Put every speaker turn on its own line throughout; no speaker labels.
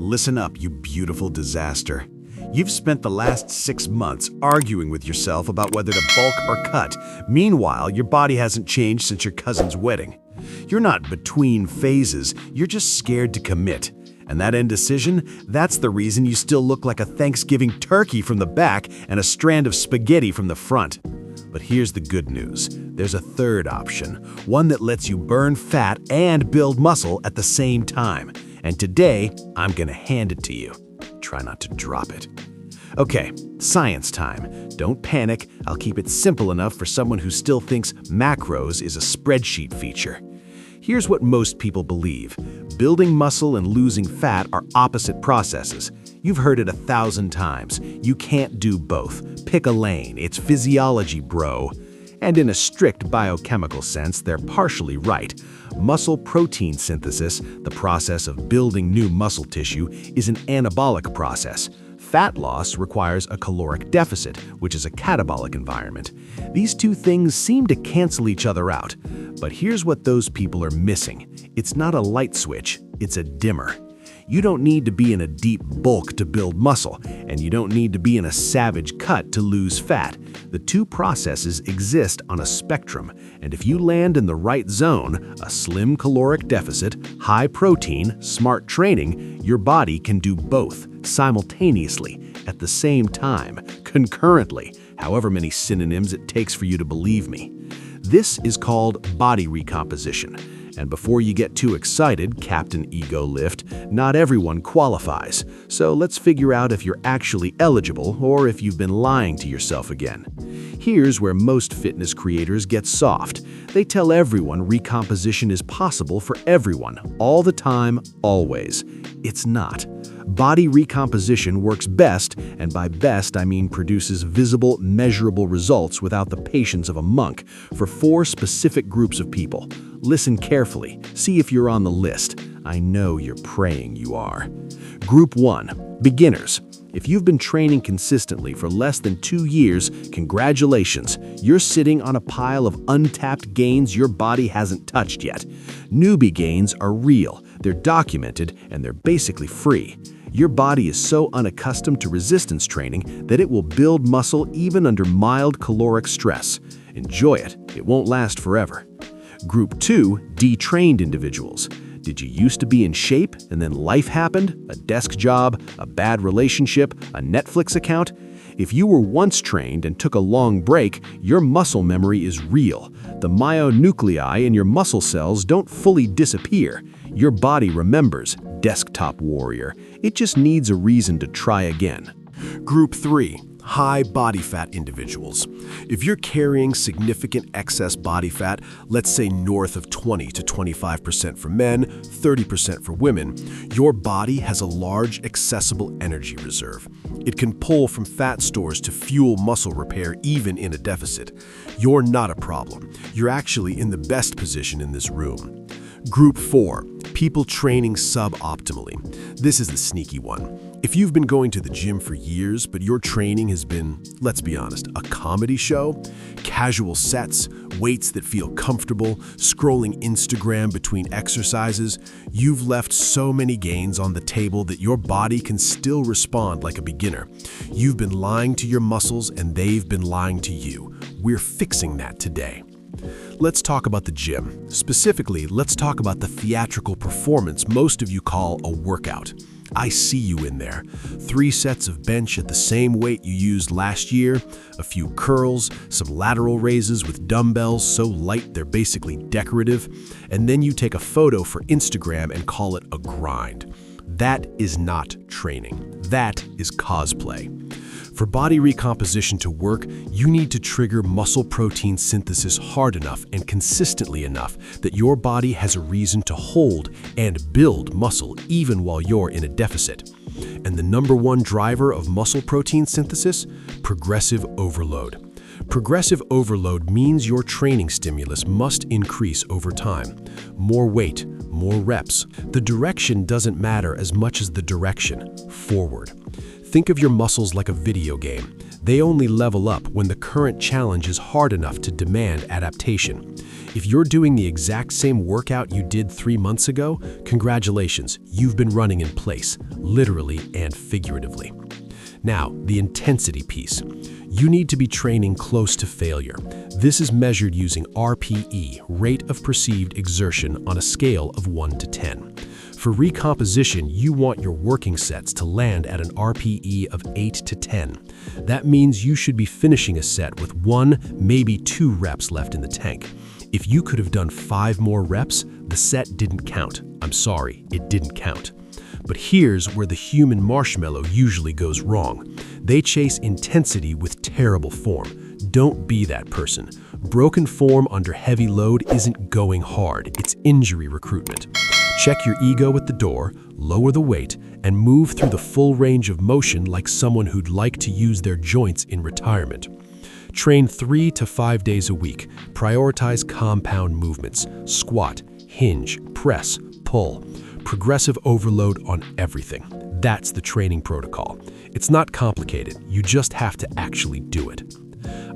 Listen up, you beautiful disaster. You've spent the last 6 months arguing with yourself about whether to bulk or cut. Meanwhile, your body hasn't changed since your cousin's wedding. You're not between phases, you're just scared to commit. And that indecision, that's the reason you still look like a Thanksgiving turkey from the back and a strand of spaghetti from the front. But here's the good news. There's a third option, one that lets you burn fat and build muscle at the same time. And today, I'm gonna hand it to you. Try not to drop it. Okay, science time. Don't panic, I'll keep it simple enough for someone who still thinks macros is a spreadsheet feature. Here's what most people believe. Building muscle and losing fat are opposite processes. You've heard it 1,000 times. You can't do both. Pick a lane. It's physiology, bro. And in a strict biochemical sense, they're partially right. Muscle protein synthesis, the process of building new muscle tissue, is an anabolic process. Fat loss requires a caloric deficit, which is a catabolic environment. These two things seem to cancel each other out. But here's what those people are missing. It's not a light switch, it's a dimmer. You don't need to be in a deep bulk to build muscle, and you don't need to be in a savage cut to lose fat. The two processes exist on a spectrum, and if you land in the right zone, a slim caloric deficit, high protein, smart training, your body can do both simultaneously, at the same time, concurrently, however many synonyms it takes for you to believe me. This is called body recomposition. And before you get too excited, Captain Ego Lift, not everyone qualifies. So let's figure out if you're actually eligible or if you've been lying to yourself again. Here's where most fitness creators get soft. They tell everyone recomposition is possible for everyone, all the time, always. It's not. Body recomposition works best, and by best I mean produces visible, measurable results without the patience of a monk, for 4 specific groups of people. Listen carefully. See if you're on the list. I know you're praying you are. Group 1. Beginners. If you've been training consistently for less than 2 years, congratulations. You're sitting on a pile of untapped gains your body hasn't touched yet. Newbie gains are real, they're documented, and they're basically free. Your body is so unaccustomed to resistance training that it will build muscle even under mild caloric stress. Enjoy it. It won't last forever. Group 2. Detrained individuals. Did you used to be in shape and then life happened? A desk job, a bad relationship, a Netflix account? If you were once trained and took a long break, your muscle memory is real. The myonuclei in your muscle cells don't fully disappear. Your body remembers, desktop warrior. It just needs a reason to try again. Group 3. High body fat individuals. If you're carrying significant excess body fat, let's say north of 20 to 25% for men, 30% for women, your body has a large accessible energy reserve. It can pull from fat stores to fuel muscle repair even in a deficit. You're not a problem. You're actually in the best position in this room. Group 4. People training suboptimally. This is the sneaky one. If you've been going to the gym for years, but your training has been, let's be honest, a comedy show, casual sets, weights that feel comfortable, scrolling Instagram between exercises, you've left so many gains on the table that your body can still respond like a beginner. You've been lying to your muscles and they've been lying to you. We're fixing that today. Let's talk about the gym. Specifically, let's talk about the theatrical performance most of you call a workout. I see you in there. 3 sets of bench at the same weight you used last year, a few curls, some lateral raises with dumbbells so light they're basically decorative, and then you take a photo for Instagram and call it a grind. That is not training. That is cosplay. For body recomposition to work, you need to trigger muscle protein synthesis hard enough and consistently enough that your body has a reason to hold and build muscle even while you're in a deficit. And the #1 driver of muscle protein synthesis? Progressive overload. Progressive overload means your training stimulus must increase over time. More weight, more reps. The direction doesn't matter as much as the direction, forward. Think of your muscles like a video game.
They only level up when the current challenge is hard enough to demand adaptation. If you're doing the exact same workout you did 3 months ago, congratulations, you've been running in place, literally and figuratively. Now, the intensity piece. You need to be training close to failure. This is measured using RPE, rate of perceived exertion, on a scale of 1 to 10. For recomposition, you want your working sets to land at an RPE of 8 to 10. That means you should be finishing a set with 1, maybe 2 reps left in the tank. If you could have done 5 more reps, the set didn't count. I'm sorry, it didn't count. But here's where the human marshmallow usually goes wrong. They chase intensity with terrible form. Don't be that person. Broken form under heavy load isn't going hard, it's injury recruitment. Check your ego at the door, lower the weight, and move through the full range of motion like someone who'd like to use their joints in retirement. Train 3 to 5 days a week. Prioritize compound movements: squat, hinge, press, pull. Progressive overload on everything. That's the training protocol. It's not complicated, you just have to actually do it.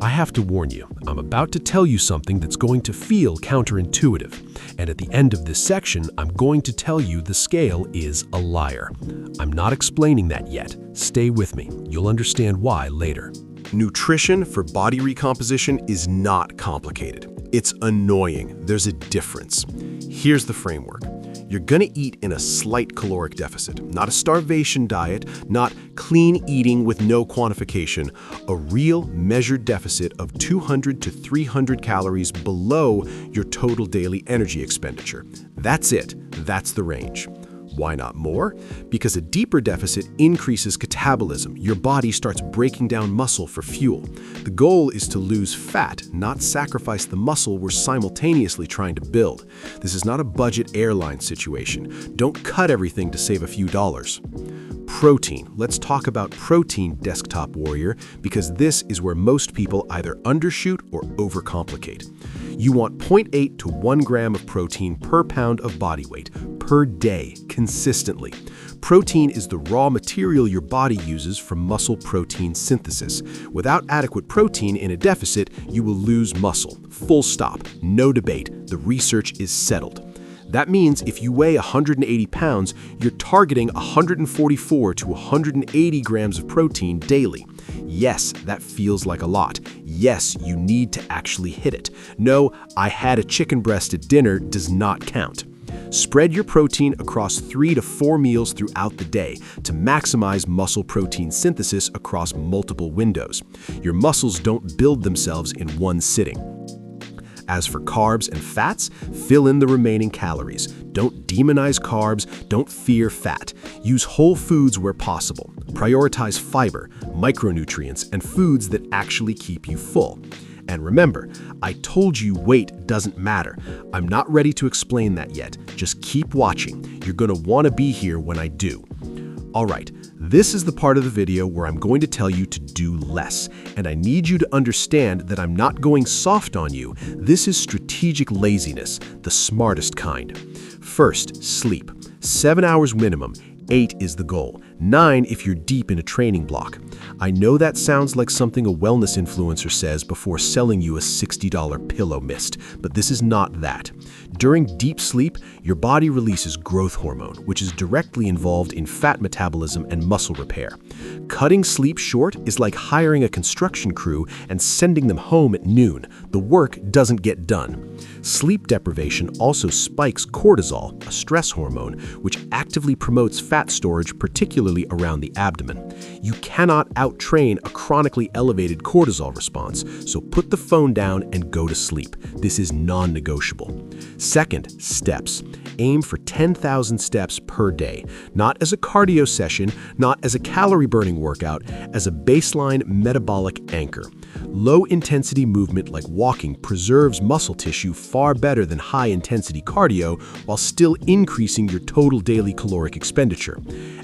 I have to warn you, I'm about to tell you something that's going to feel counterintuitive. And at the end of this section, I'm going to tell you the scale is a liar. I'm not explaining that yet. Stay with me. You'll understand why later.
Nutrition for body recomposition is not complicated. It's annoying. There's a difference. Here's the framework. You're gonna eat in a slight caloric deficit, not a starvation diet, not clean eating with no quantification, a real measured deficit of 200 to 300 calories below your total daily energy expenditure. That's it. That's the range. Why not more? Because a deeper deficit increases catabolism. Your body starts breaking down muscle for fuel. The goal is to lose fat, not sacrifice the muscle we're simultaneously trying to build. This is not a budget airline situation. Don't cut everything to save a few dollars. Protein. Let's talk about protein, desktop warrior, because this is where most people either undershoot or overcomplicate. You want 0.8 to 1 gram of protein per pound of body weight, per day, consistently. Protein is the raw material your body uses for muscle protein synthesis. Without adequate protein in a deficit, you will lose muscle. Full stop. No debate. The research is settled. That means if you weigh 180 pounds, you're targeting 144 to 180 grams of protein daily. Yes, that feels like a lot. Yes, you need to actually hit it. No, I had a chicken breast at dinner does not count. Spread your protein across 3 to 4 meals throughout the day to maximize muscle protein synthesis across multiple windows. Your muscles don't build themselves in one sitting. As for carbs and fats, fill in the remaining calories. Don't demonize carbs, don't fear fat. Use whole foods where possible. Prioritize fiber, micronutrients, and foods that actually keep you full. And remember, I told you weight doesn't matter. I'm not ready to explain that yet. Just keep watching. You're gonna wanna be here when I do. All right, this is the part of the video where I'm going to tell you to do less, and I need you to understand that I'm not going soft on you. This is strategic laziness, the smartest kind. First, sleep. 7 hours minimum. 8 is the goal. 9 if you're deep in a training block. I know that sounds like something a wellness influencer says before selling you a $60 pillow mist, but this is not that. During deep sleep, your body releases growth hormone, which is directly involved in fat metabolism and muscle repair. Cutting sleep short is like hiring a construction crew and sending them home at noon. The work doesn't get done. Sleep deprivation also spikes cortisol, a stress hormone, which actively promotes fat storage, particularly around the abdomen. You cannot out-train a chronically elevated cortisol response, so put the phone down and go to sleep. This is non-negotiable. Second, steps. Aim for 10,000 steps per day, not as a cardio session, not as a calorie-burning workout, as a baseline metabolic anchor. Low-intensity movement like walking preserves muscle tissue far better than high-intensity cardio while still increasing your total daily caloric expenditure.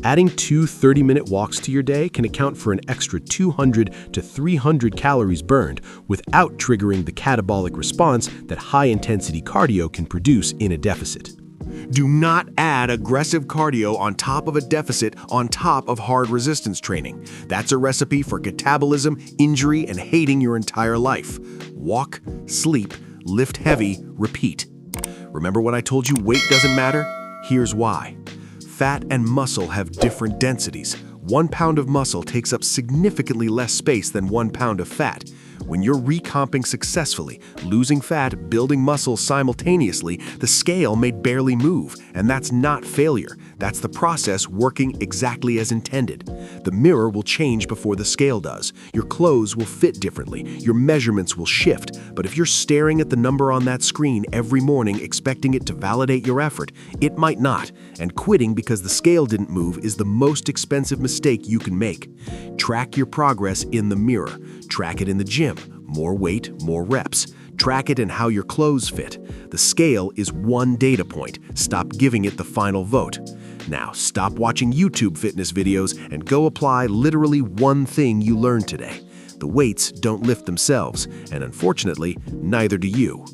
Adding 2 30-minute walks to your day can account for an extra 200 to 300 calories burned without triggering the catabolic response that high-intensity cardio can produce in a deficit. Do not add aggressive cardio on top of a deficit on top of hard resistance training. That's a recipe for catabolism, injury, and hating your entire life. Walk, sleep, lift heavy, repeat. Remember when I told you weight doesn't matter? Here's why. Fat and muscle have different densities. 1 pound of muscle takes up significantly less space than 1 pound of fat. When you're recomping successfully, losing fat, building muscle simultaneously, the scale may barely move, and that's not failure. That's the process working exactly as intended. The mirror will change before the scale does. Your clothes will fit differently. Your measurements will shift. But if you're staring at the number on that screen every morning expecting it to validate your effort, it might not. And quitting because the scale didn't move is the most expensive mistake you can make. Track your progress in the mirror. Track it in the gym. More weight, more reps. Track it in how your clothes fit. The scale is one data point. Stop giving it the final vote. Now, stop watching YouTube fitness videos and go apply literally one thing you learned today. The weights don't lift themselves, and unfortunately, neither do you.